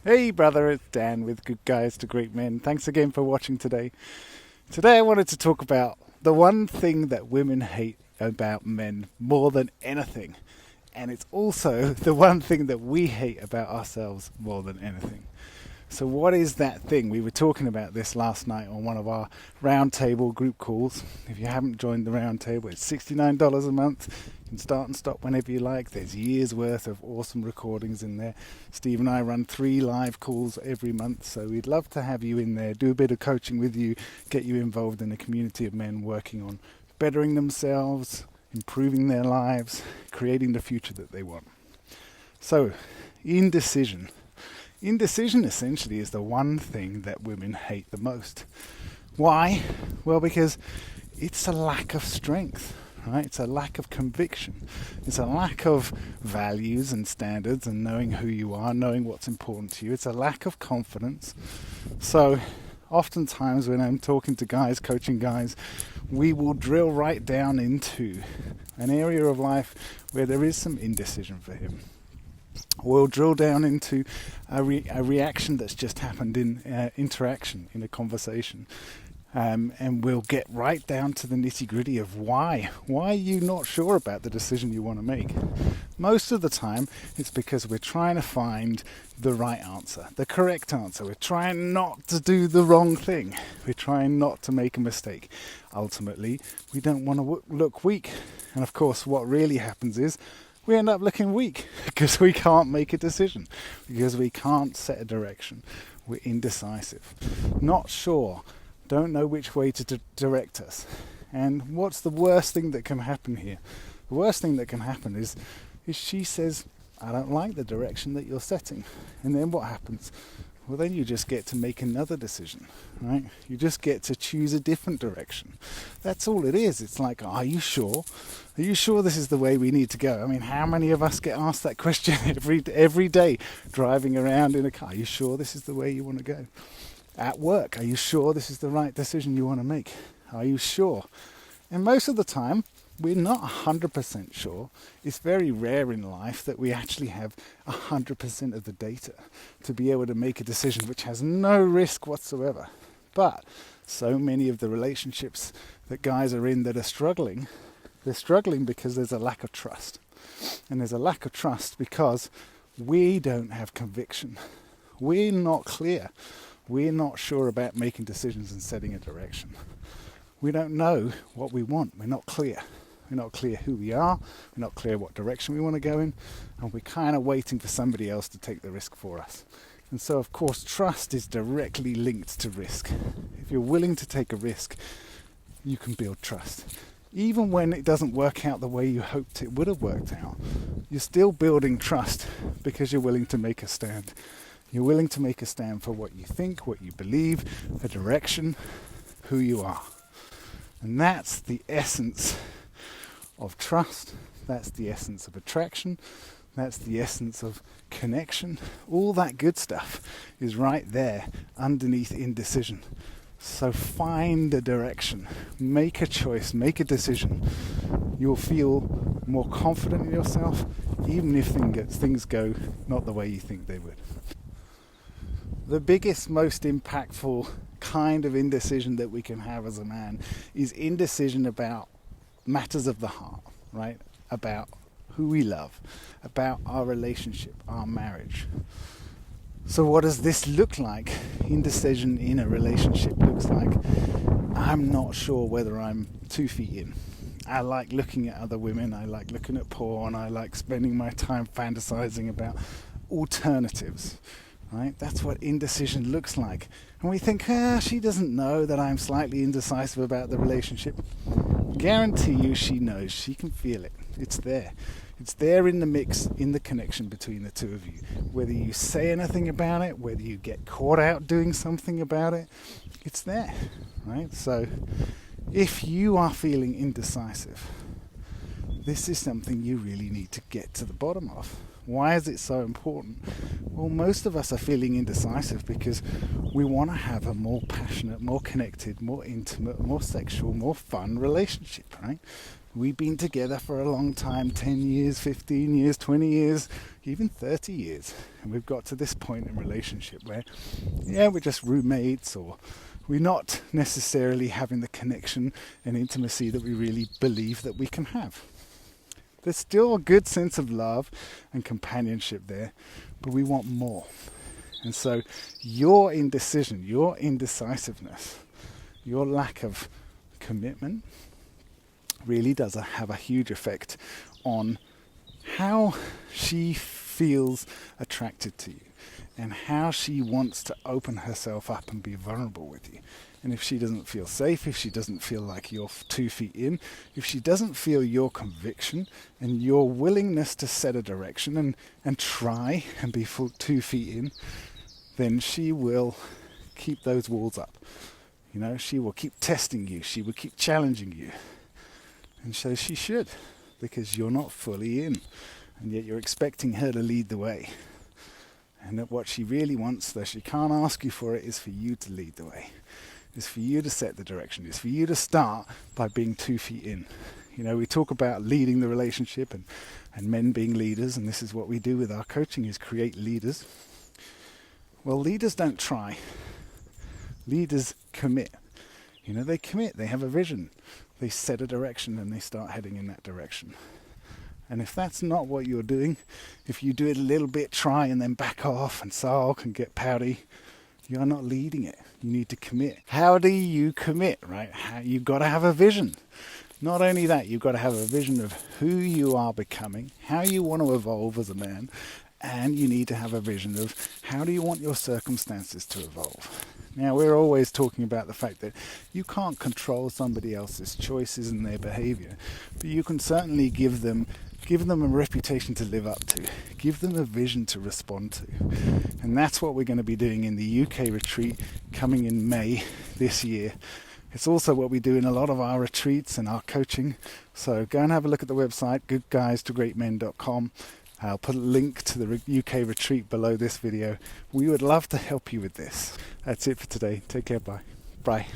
Hey brother, it's Dan with Good Guys to Great Men. Thanks again for watching today. Today I wanted to talk about the one thing that women hate about men more than anything. And it's also the one thing that we hate about ourselves more than anything. So what is that thing? We were talking about this last night on one of our roundtable group calls. If you haven't joined the roundtable, it's $69 a month. You can start and stop whenever you like. There's years worth of awesome recordings in there. Steve and I run 3 live calls every month, so we'd love to have you in there, do a bit of coaching with you, get you involved in a community of men working on bettering themselves, improving their lives, creating the future that they want. So, indecision. Indecision essentially is the one thing that women hate the most. Why? Well, because it's a lack of strength, right? It's a lack of conviction. It's a lack of values and standards and knowing who you are, knowing what's important to you. It's a lack of confidence. So oftentimes when I'm talking to guys, coaching guys, we will drill right down into an area of life where there is some indecision for him. We'll drill down into a reaction that's just happened in interaction, in a conversation. And we'll get right down to the nitty-gritty of why. Why are you not sure about the decision you want to make? Most of the time, it's because we're trying to find the right answer, the correct answer. We're trying not to do the wrong thing. We're trying not to make a mistake. Ultimately, we don't want to look weak. And of course, what really happens is we end up looking weak because we can't make a decision, because we can't set a direction. We're indecisive, not sure, don't know which way to direct us. And what's the worst thing that can happen here? The worst thing that can happen is she says, I don't like the direction that you're setting. And then what happens? Well, then you just get to make another decision, right? You just get to choose a different direction. That's all it is. It's like, are you sure? Are you sure this is the way we need to go? I mean, how many of us get asked that question every day driving around in a car? Are you sure this is the way you want to go? At work, are you sure this is the right decision you want to make? Are you sure? And most of the time, we're not 100% sure. It's very rare in life that we actually have 100% of the data to be able to make a decision which has no risk whatsoever. But so many of the relationships that guys are in that are struggling, they're struggling because there's a lack of trust. And there's a lack of trust because we don't have conviction. We're not clear. We're not sure about making decisions and setting a direction. We don't know what we want. We're not clear. We're not clear who we are. We're not clear what direction we want to go in. And we're kind of waiting for somebody else to take the risk for us. And so, of course, trust is directly linked to risk. If you're willing to take a risk, you can build trust. Even when it doesn't work out the way you hoped it would have worked out, you're still building trust because you're willing to make a stand. You're willing to make a stand for what you think, what you believe, a direction, who you are. And that's the essence of trust. That's the essence of attraction. That's the essence of connection. All that good stuff is right there underneath indecision. So find a direction, make a choice, make a decision. You'll feel more confident in yourself, even if things go not the way you think they would. The biggest, most impactful kind of indecision that we can have as a man is indecision about matters of the heart, right? About who we love, about our relationship, our marriage. So what does this look like? Indecision in a relationship looks like, I'm not sure whether I'm 2 feet in. I like looking at other women, I like looking at porn, I like spending my time fantasizing about alternatives. Right? That's what indecision looks like. And we think, she doesn't know that I'm slightly indecisive about the relationship. Guarantee you she knows. She can feel it. It's there. It's there in the mix, in the connection between the two of you. Whether you say anything about it, whether you get caught out doing something about it, it's there. Right? So if you are feeling indecisive, this is something you really need to get to the bottom of. Why is it so important? Well, most of us are feeling indecisive because we want to have a more passionate, more connected, more intimate, more sexual, more fun relationship, right? We've been together for a long time, 10 years, 15 years, 20 years, even 30 years. And we've got to this point in relationship where, yeah, we're just roommates, or we're not necessarily having the connection and intimacy that we really believe that we can have. There's still a good sense of love and companionship there, but we want more. And so your indecision, your indecisiveness, your lack of commitment really does have a huge effect on how she feels attracted to you and how she wants to open herself up and be vulnerable with you. And if she doesn't feel safe, if she doesn't feel like you're 2 feet in, if she doesn't feel your conviction and your willingness to set a direction and try and be 2 feet in, then she will keep those walls up. You know, she will keep testing you. She will keep challenging you. And so she should, because you're not fully in. And yet you're expecting her to lead the way. And that what she really wants, though she can't ask you for it, is for you to lead the way. Is for you to set the direction. Is for you to start by being 2 feet in. You know, we talk about leading the relationship and men being leaders, and this is what we do with our coaching, is create leaders. Well, leaders don't try. Leaders commit. You know, they commit. They have a vision. They set a direction and they start heading in that direction. And if that's not what you're doing, if you do it a little bit, try and then back off and sulk and get pouty, you're not leading it. You need to commit. How do you commit, right? You've got to have a vision. Not only that, you've got to have a vision of who you are becoming, how you want to evolve as a man, and you need to have a vision of how do you want your circumstances to evolve. Now, we're always talking about the fact that you can't control somebody else's choices and their behavior, but you can certainly give them a reputation to live up to, give them a vision to respond to. And that's what we're going to be doing in the UK retreat coming in May this year. It's also what we do in a lot of our retreats and our coaching. So go and have a look at the website, goodguystogreatmen.com. I'll put a link to the UK retreat below this video. We would love to help you with this. That's it for today. Take care. Bye. Bye.